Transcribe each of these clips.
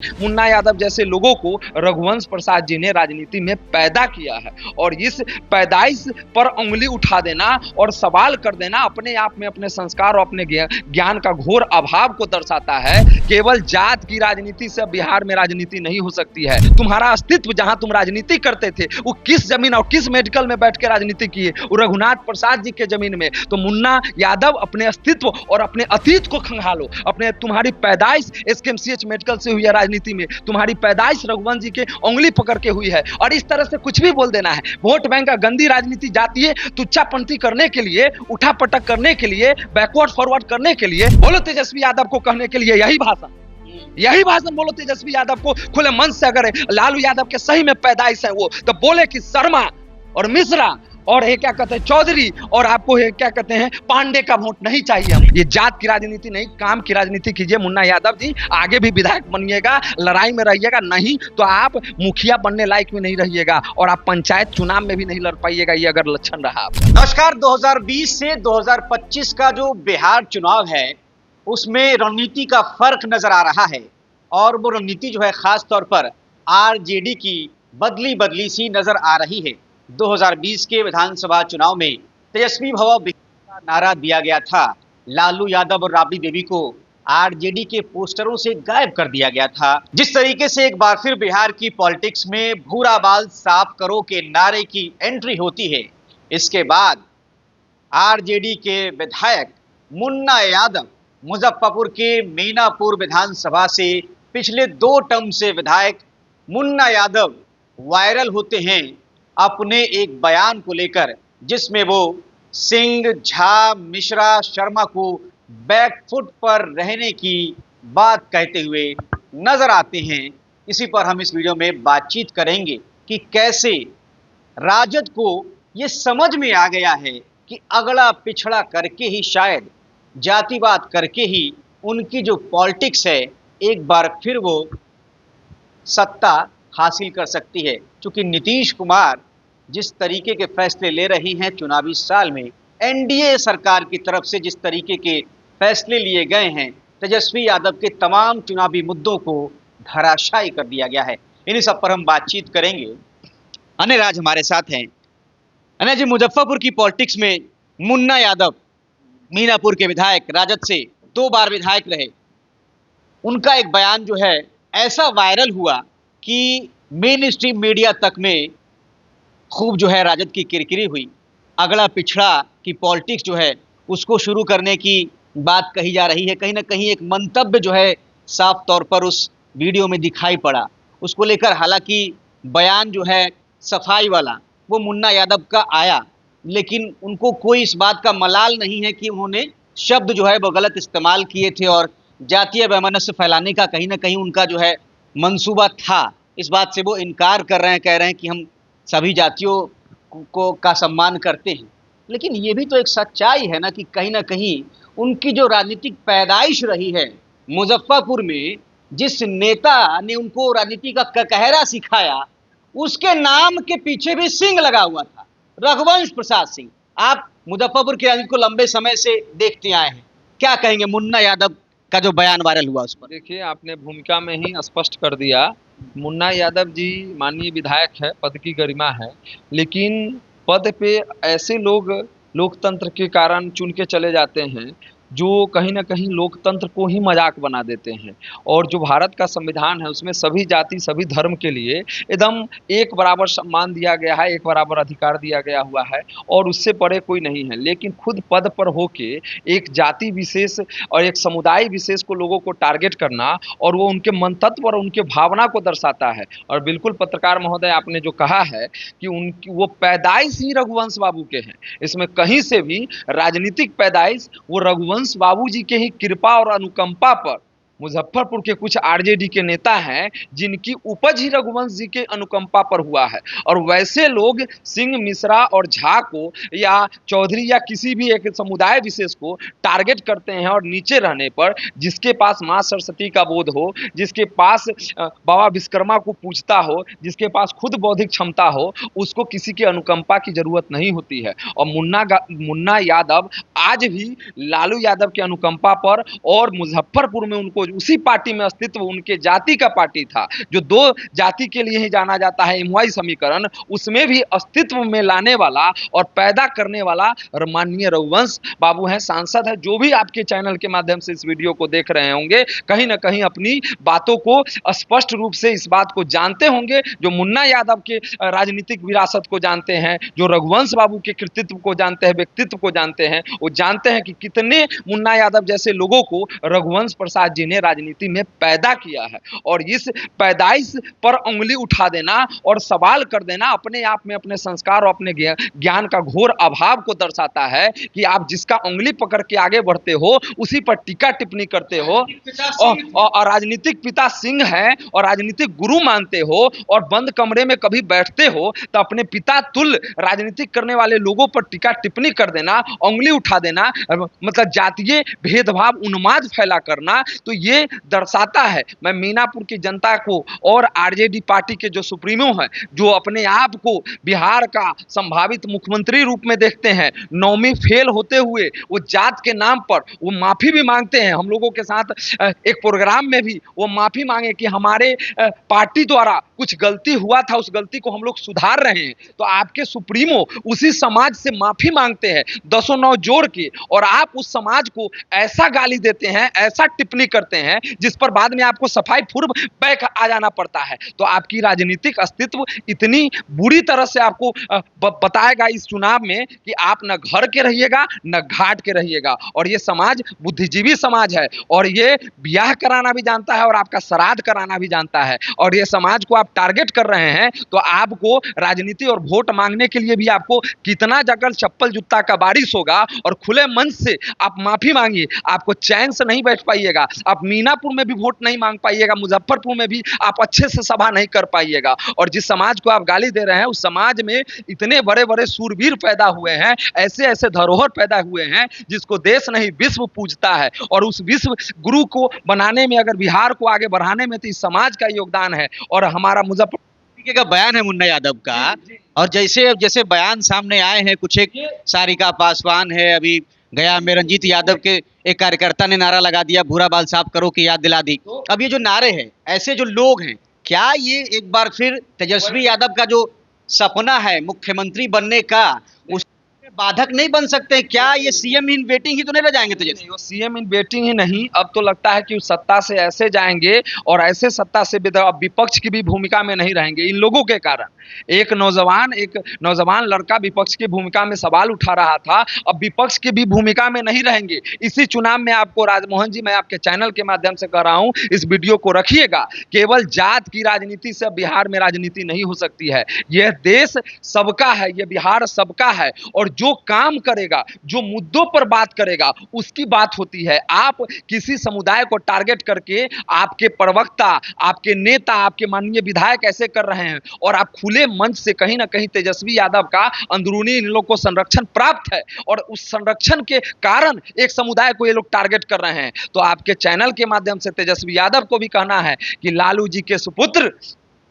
मुन्ना यादव जैसे लोगों को रघुवंश प्रसाद जी ने राजनीति में पैदा किया है और इस पैदाइश पर उंगली उठा देना और सवाल कर देना अपने आप में अपने संस्कार और अपने ज्ञान का घोर अभाव को दर्शाता है। केवल जात की राजनीति से बिहार में राजनीति नहीं हो सकती है। तुम्हारा अस्तित्व जहां तुम राजनीति करते थे वो किस जमीन और किस मेडिकल में बैठ के राजनीति किए? वो रघुनाथ प्रसाद जी के जमीन में। तो मुन्ना यादव अपने अस्तित्व और अपने अतीत को खंगालो। अपने तुम्हारी पैदाइश एसकेएमसीएच मेडिकल से हुई है, राजनीति में तुम्हारी पैदाइश रघुवंश जी के उंगली पकड़ के हुई है और इस तरह से कुछ भी बोल देना है। वोट बैंक का गंदी राजनीति जाती है तुच्छापंथी करने के लिए, उठा पटक करने के लिए, बैकवर्ड फॉरवर्ड करने के लिए। बोलो तेजस्वी यादव को कहने के लिए यही भाषण बोलो तेजस्वी यादव को खुले मन से। अगर लालू यादव के सही में पैदाइश है वो, तो बोले कि शर्मा और मिश्रा और ये क्या कहते हैं चौधरी और आपको क्या कहते हैं पांडे का वोट नहीं चाहिए। हम ये जात की राजनीति नहीं, काम की राजनीति कीजिए। मुन्ना यादव जी आगे भी विधायक बनिएगा, लड़ाई में रहिएगा, नहीं तो आप मुखिया बनने लायक भी नहीं रहिएगा और आप पंचायत चुनाव में भी नहीं लड़ पाइएगा। ये अगर लक्षण रहा आपका। नमस्कार। 2020 से 2025 का जो बिहार चुनाव है उसमें रणनीति का फर्क नजर आ रहा है और वो रणनीति जो है खास तौर पर आरजेडी की बदली सी नजर आ रही है। 2020 के विधानसभा चुनाव में तेजस्वी भव बिहार का नारा दिया गया था। लालू यादव और राबड़ी देवी को आरजेडी के पोस्टरों से गायब कर दिया गया था। जिस तरीके से एक बार फिर बिहार की पॉलिटिक्स में भूरा बाल साफ करो के नारे की एंट्री होती है, इसके बाद आरजेडी के विधायक मुन्ना यादव मुजफ्फरपुर के मीनापुर विधानसभा से पिछले 2 टर्म से विधायक मुन्ना यादव वायरल होते हैं अपने एक बयान को लेकर, जिसमें वो सिंह, झा, मिश्रा, शर्मा को बैकफुट पर रहने की बात कहते हुए नजर आते हैं। इसी पर हम इस वीडियो में बातचीत करेंगे कि कैसे राजद को ये समझ में आ गया है कि अगला पिछड़ा करके ही, शायद जातिवाद करके ही उनकी जो पॉलिटिक्स है एक बार फिर वो सत्ता हासिल कर सकती है। क्योंकि नीतीश कुमार जिस तरीके के फैसले ले रही हैं चुनावी साल में, एनडीए सरकार की तरफ से जिस तरीके के फैसले लिए गए हैं, तेजस्वी यादव के तमाम चुनावी मुद्दों को धराशायी कर दिया गया है। इन्हीं सब पर हम बातचीत करेंगे। अनय राज हमारे साथ हैं। अनय जी, मुजफ्फरपुर की पॉलिटिक्स में मुन्ना यादव मीनापुर के विधायक, राजद से 2 बार विधायक रहे, उनका एक बयान जो है ऐसा वायरल हुआ कि मेन स्ट्रीम मीडिया तक में खूब जो है राजद की किरकिरी हुई। अगला पिछड़ा की पॉलिटिक्स जो है उसको शुरू करने की बात कही जा रही है। कहीं ना कहीं एक मंतव्य जो है साफ तौर पर उस वीडियो में दिखाई पड़ा। उसको लेकर हालांकि बयान जो है सफाई वाला वो मुन्ना यादव का आया, लेकिन उनको कोई इस बात का मलाल नहीं है कि उन्होंने शब्द जो है वो गलत इस्तेमाल किए थे और जातीय वैमनस्य फैलाने का कहीं ना कहीं उनका जो है मंसूबा था। इस बात से वो इनकार कर रहे हैं, कह रहे हैं कि हम सभी जातियों को का सम्मान करते हैं। लेकिन ये भी तो एक सच्चाई है ना कि कहीं ना कहीं उनकी जो राजनीतिक पैदाइश रही है मुजफ्फरपुर में, जिस नेता ने उनको राजनीति का कहरा सिखाया, उसके नाम के पीछे भी सिंह लगा हुआ था, रघुवंश प्रसाद सिंह। आप मुजफ्फरपुर की राजनीति को लंबे समय से देखते आए हैं, क्या कहेंगे मुन्ना यादव का जो बयान वायरल हुआ उस पर? देखिए, आपने भूमिका में ही स्पष्ट कर दिया। मुन्ना यादव जी माननीय विधायक है, पद की गरिमा है, लेकिन पद पे ऐसे लोग लोकतंत्र के कारण चुन के चले जाते हैं जो कहीं ना कहीं लोकतंत्र को ही मजाक बना देते हैं। और जो भारत का संविधान है उसमें सभी जाति सभी धर्म के लिए एकदम एक बराबर सम्मान दिया गया है, एक बराबर अधिकार दिया गया हुआ है और उससे परे कोई नहीं है। लेकिन खुद पद पर होके एक जाति विशेष और एक समुदाय विशेष को लोगों को टारगेट करना और वो उनके मंतव्य और उनके भावना को दर्शाता है। और बिल्कुल पत्रकार महोदय, आपने जो कहा है कि उनकी वो पैदाइश ही रघुवंश बाबू के हैं, इसमें कहीं से भी राजनीतिक पैदाइश वो रघुवंश बाबूजी के ही कृपा और अनुकंपा पर मुजफ्फरपुर के कुछ आरजेडी के नेता हैं जिनकी उपज ही रघुवंश जी के अनुकंपा पर हुआ है। और वैसे लोग सिंह, मिश्रा और झा को या चौधरी या किसी भी एक समुदाय विशेष को टारगेट करते हैं और नीचे रहने पर जिसके पास माँ सरस्वती का बोध हो, जिसके पास बाबा विश्वकर्मा को पूजता हो, जिसके पास खुद बौद्धिक क्षमता हो, उसको किसी की अनुकंपा की जरूरत नहीं होती है। और मुन्ना यादव आज भी लालू यादव के अनुकंपा पर और मुजफ्फरपुर में उनको और उसी पार्टी में अस्तित्व उनके जाति का पार्टी था, जो 2 जाति के लिए ही जाना जाता है एमवाई समीकरण, उसमें भी अस्तित्व में लाने वाला और पैदा करने वाला माननीय रघुवंश बाबू हैं, सांसद है। जो भी आपके चैनल के माध्यम से इस वीडियो को देख रहे होंगे, कहीं ना कहीं अपनी बातों को स्पष्ट रूप से इस बात को जानते होंगे, जो मुन्ना यादव के राजनीतिक विरासत को जानते हैं, जो रघुवंश बाबू के कृतित्व को जानते हैं, व्यक्तित्व को जानते हैं, वो जानते हैं कि कितने मुन्ना यादव जैसे लोगों को रघुवंश प्रसाद जी ने राजनीति में पैदा किया है। और इस पैदाइश पर उंगली उठा देना और सवाल कर देना अपने आप में अपने संस्कार और अपने ज्ञान का घोर अभाव को दर्शाता है कि आप जिसका उंगली पकड़ के आगे बढ़ते हो उसी पर टीका टिप्पणी करते हो और राजनीतिक पिता सिंह है और राजनीतिक गुरु मानते हो और बंद कमरे में कभी बैठते हो तो अपने पिता तुल्य राजनीतिक करने वाले लोगों पर टीका टिप्पणी कर देना, उंगली उठा देना, मतलब जातीय भेदभाव उन्माद फैला करना, तो ये दर्शाता है। मैं मीनापुर की जनता को और आरजेडी पार्टी के जो सुप्रीमो हैं, जो अपने आप को बिहार का संभावित मुख्यमंत्री रूप में देखते हैं, 9वीं फेल होते हुए वो जात के नाम पर वो माफी भी मांगते हैं। हम लोगों के साथ एक प्रोग्राम में भी वो माफी मांगे कि हमारे पार्टी द्वारा कुछ गलती हुआ था, उस गलती को हम लोग सुधार रहे हैं। तो आपके सुप्रीमो उसी समाज से माफी मांगते हैं 10-9 जोड़ के, और आप उस समाज को ऐसा गाली देते हैं, ऐसा टिप्पणी करते हैं जिस पर बाद में आपको सफाई पूर्व बैक आ जाना पड़ता है। तो आपकी राजनीतिक अस्तित्व इतनी बुरी तरह से आपको बताएगा इस चुनाव में कि आप न घर के रहिएगा न घाट के रहिएगा। और ये समाज बुद्धिजीवी समाज है और ये ब्याह कराना भी जानता है और आपका श्राद्ध कराना भी जानता है। और ये समाज को आप टारगेट कर रहे हैं तो आपको राजनीति और वोट मांगने के लिए भी आपको कितना जगल चप्पल जूता का बारिश होगा। और खुले मन से आप माफी मांगिए, आपको चैन से नहीं बैठ पाइएगा। आप मीनापुर में भी वोट नहीं मांग पाइएगा, मुजफ्फरपुर में भी आप अच्छे से सभा नहीं कर पाइएगा। और जिस समाज को आप गाली दे रहे हैं उस समाज में इतने बड़े बड़े सूरवीर पैदा हुए हैं, ऐसे ऐसे धरोहर पैदा हुए हैं जिसको देश नहीं विश्व पूजता है। और उस विश्व गुरु को बनाने में, अगर बिहार को आगे बढ़ाने में, तो इस समाज का योगदान है। और हमारा मुजफ्फरपुर का बयान है मुन्ना यादव का, और जैसे जैसे बयान सामने आए हैं, कुछ एक सारिका पासवान है, अभी गया में रंजीत यादव के एक कार्यकर्ता ने नारा लगा दिया, भूरा बाल साफ करो की याद दिला दी। अब ये जो नारे हैं, ऐसे जो लोग हैं, क्या ये एक बार फिर तेजस्वी यादव का जो सपना है मुख्यमंत्री बनने का, उस बाधक नहीं बन सकते? क्या ये सीएम इन वेटिंग ही तो नहीं रह जाएंगे? तो सीएम इन वेटिंग ही नहीं, अब तो लगता है कि सत्ता से ऐसे जाएंगे और ऐसे सत्ता से विपक्ष की भी भूमिका में नहीं रहेंगे। इन लोगों के कारण एक नौजवान लड़का विपक्ष की भूमिका में सवाल उठा रहा था, अब विपक्ष की भी भूमिका में नहीं रहेंगे। इसी चुनाव में आपको राजमोहन जी, मैं आपके चैनल के माध्यम से कह रहा हूं, इस वीडियो को रखिएगा। केवल जात की राजनीति से बिहार में राजनीति नहीं हो सकती है। यह देश सबका है, यह बिहार सबका है। और जो काम करेगा, जो मुद्दों पर बात करेगा, उसकी बात होती है। आप किसी समुदाय को टारगेट करके आपके प्रवक्ता, आपके नेता, आपके माननीय विधायक ऐसे कर रहे हैं और आप खुले मंच से कहीं ना कहीं तेजस्वी यादव का अंदरूनी इन लोग को संरक्षण प्राप्त है और उस संरक्षण के कारण एक समुदाय को ये लोग टारगेट कर रहे हैं। तो आपके चैनल के माध्यम से तेजस्वी यादव को भी कहना है कि लालू जी के सुपुत्र,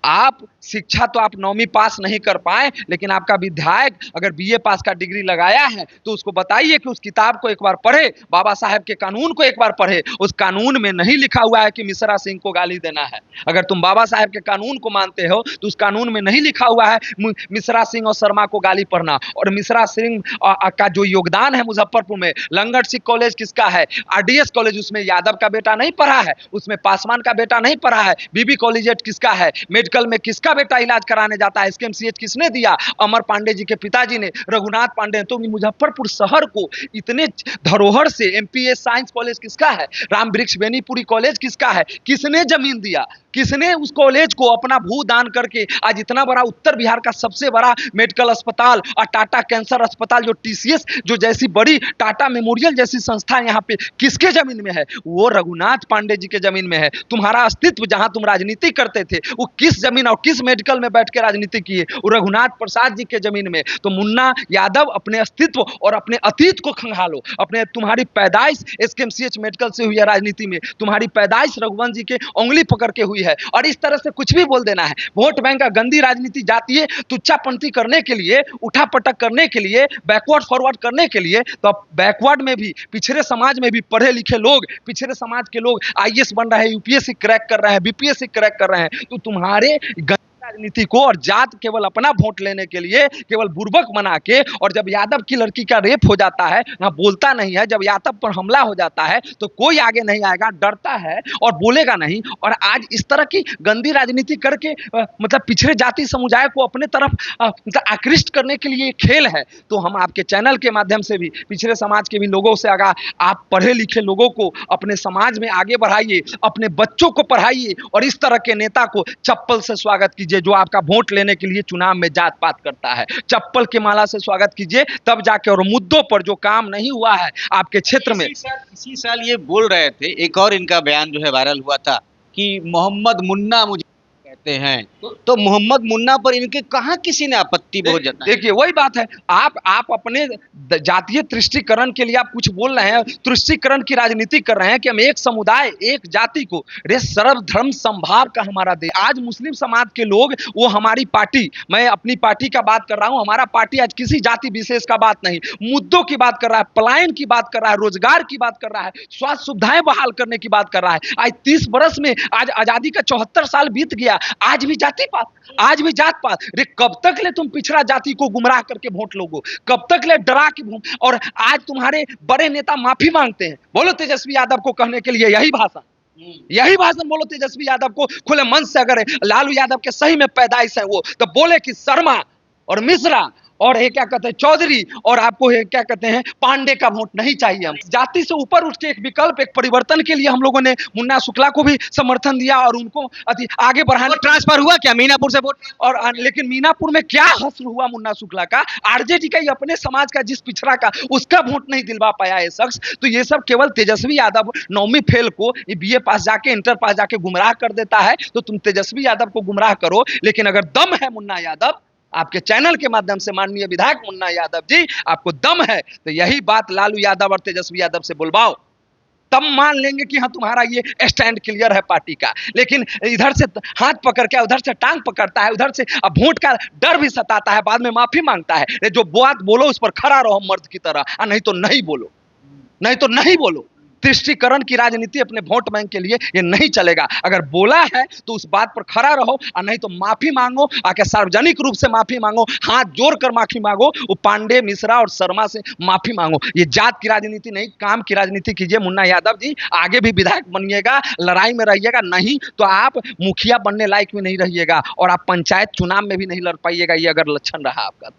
आप शिक्षा तो आप 9वीं पास नहीं कर पाए, लेकिन आपका विधायक अगर बीए पास का डिग्री लगाया है तो उसको बताइए कि उस किताब को एक बार पढ़े, बाबा साहब के कानून को एक बार पढ़े। उस कानून में नहीं लिखा हुआ है कि मिश्रा सिंह को गाली देना है। अगर तुम बाबा साहब के कानून को मानते हो तो उस कानून में नहीं लिखा हुआ है मिश्रा सिंह और शर्मा को गाली पढ़ना। और मिश्रा सिंह का जो योगदान है मुजफ्फरपुर में, लंगट सिंह कॉलेज किसका है, आरडीएस कॉलेज, उसमें यादव का बेटा नहीं पढ़ा है, उसमें पासवान का बेटा नहीं पढ़ा है। बीबी कॉलेजिएट किसका है, मेडिकल में किसका बेटा इलाज कराने जाता है, एसकेएमसीएच किसने दिया, अमर पांडे जी के पिताजी ने, रघुनाथ पांडे। तो मुजफ्फरपुर शहर को इतने धरोहर से, एमपीएस साइंस कॉलेज किसका है, राम वृक्ष बेनीपुरी कॉलेज किसका है, किसने जमीन दिया, किसने उस कॉलेज को अपना भू दान करके आज इतना बड़ा उत्तर बिहार का सबसे बड़ा मेडिकल अस्पताल और टाटा कैंसर अस्पताल, जो टीसीएस जो जैसी बड़ी, टाटा मेमोरियल जैसी संस्था यहाँ पे किसके जमीन में है, वो रघुनाथ पांडे जी के जमीन में है। तुम्हारा अस्तित्व जहां तुम राजनीति करते थे वो किस जमीन और किस मेडिकल में बैठ के राजनीति किए, वो रघुनाथ प्रसाद जी के जमीन में। तो मुन्ना यादव अपने अस्तित्व और अपने अतीत को खंगालो। अपने तुम्हारी पैदाइश एसकेएमसीएच मेडिकल से हुई है राजनीति में, तुम्हारी पैदाइश रघुवंश जी के उंगली पकड़ के हुई है। है और इस तरह से कुछ भी बोल देना है। वोट बैंक का गंदी राजनीति, जातीय तुच्छापंथी करने के लिए, उठापटक करने के लिए, बैकवर्ड फॉरवर्ड करने के लिए, तो अब बैकवर्ड में भी, पिछड़े समाज में भी पढ़े लिखे लोग, पिछड़े समाज के लोग आईएएस बन रहे हैं, यूपीएससी क्रैक कर रहे हैं, बीपीएससी क्रैक कर रहे हैं। तो तुम्हारे राजनीति को और जात केवल अपना वोट लेने के लिए केवल बुर्बक बना के, और जब यादव की लड़की का रेप हो जाता है ना, बोलता नहीं है, जब यादव पर हमला हो जाता है तो कोई आगे नहीं आएगा, डरता है और बोलेगा नहीं। और आज इस तरह की गंदी राजनीति करके मतलब पिछड़े जाति समुदाय को अपने तरफ मतलब आकृष्ट करने के लिए खेल है। तो हम आपके चैनल के माध्यम से भी पिछड़े समाज के भी लोगों से, अगर आप पढ़े लिखे लोगों को अपने समाज में आगे बढ़ाइए, अपने बच्चों को पढ़ाइए और इस तरह के नेता को चप्पल से स्वागत कीजिए जो आपका वोट लेने के लिए चुनाव में जात पात करता है। चप्पल के माला से स्वागत कीजिए, तब जाके, और मुद्दों पर जो काम नहीं हुआ है आपके क्षेत्र में। इसी साल ये बोल रहे थे, एक और इनका बयान जो है वायरल हुआ था कि मोहम्मद मुन्ना मुझे कहते हैं, तो मोहम्मद मुन्ना पर इनके कहाँ किसी ने आपत्ति बहुत जताई? देखिए वही बात है, आप अपने जातीय तुष्टीकरण के लिए आप कुछ बोल रहे हैं, तुष्टीकरण की राजनीति कर रहे हैं कि हम एक समुदाय, एक जाति को, रे सर्वधर्म समभाव का हमारा देश। आज मुस्लिम समाज के लोग, वो हमारी पार्टी, मैं अपनी पार्टी का बात कर रहा हूं, हमारा पार्टी आज किसी जाति विशेष का बात नहीं, मुद्दों की बात कर रहा है, पलायन की बात कर रहा है, रोजगार की बात कर रहा है, स्वास्थ्य सुविधाएं बहाल करने की बात कर रहा है। आज 30 बरस में, आज आजादी का 74 साल बीत गया, आज भी जाति पात, आज भी जात पात। रे कब तक ले तुम पिछड़ा जाति को गुमराह करके वोट लोगो? कब तक ले डरा के? और आज तुम्हारे बड़े नेता माफी मांगते हैं। बोलो तेजस्वी यादव को कहने के लिए यही भाषण बोलो तेजस्वी यादव को खुले मन से। अगर लालू यादव के सही में पैदाइश है वो, तो बोले कि शर्मा और मिश्रा और ये क्या कहते हैं चौधरी, और आपको ये क्या कहते हैं पांडे का वोट नहीं चाहिए। हम जाति से ऊपर उठ के एक विकल्प, एक परिवर्तन के लिए हम लोगों ने मुन्ना शुक्ला को भी समर्थन दिया और उनको आगे बढ़ाने। ट्रांसफर हुआ क्या मीनापुर से वोट? और लेकिन मीनापुर में क्या हश्र हुआ मुन्ना शुक्ला का? आरजेडी का ही अपने समाज का, जिस पिछड़ा का, उसका वोट नहीं दिलवा पाया ये शख्स। तो ये सब केवल तेजस्वी यादव 9वीं फेल को बीए पास जाके, इंटर पास जाके गुमराह कर देता है। तो तुम तेजस्वी यादव को गुमराह करो, लेकिन अगर दम है मुन्ना यादव, आपके चैनल के माध्यम से माननीय विधायक मुन्ना यादव जी, आपको दम है तो यही बात लालू यादव और तेजस्वी यादव से बुलवाओ, तब मान लेंगे कि हाँ तुम्हारा ये स्टैंड क्लियर है पार्टी का। लेकिन इधर से हाथ पकड़ के, उधर से टांग पकड़ता है, उधर से अब वोट का डर भी सताता है, बाद में माफी मांगता है। जो बात बोलो उस पर खड़ा रहो मर्द की तरह, नहीं तो नहीं बोलो, नहीं तो नहीं बोलो। तुष्टीकरण की राजनीति अपने वोट बैंक के लिए ये नहीं चलेगा। अगर बोला है तो उस बात पर खड़ा रहो, और नहीं तो माफी मांगो, आके सार्वजनिक रूप से माफी मांगो, हाथ जोड़कर माफी मांगो। वो पांडे, मिश्रा और शर्मा से माफी मांगो। ये जात की राजनीति नहीं, काम की राजनीति कीजिए। मुन्ना यादव जी आगे भी विधायक बनिएगा, लड़ाई में रहिएगा, नहीं तो आप मुखिया बनने लायक भी नहीं रहिएगा और आप पंचायत चुनाव में भी नहीं लड़ पाइएगा। ये अगर लक्षण रहा आपका तो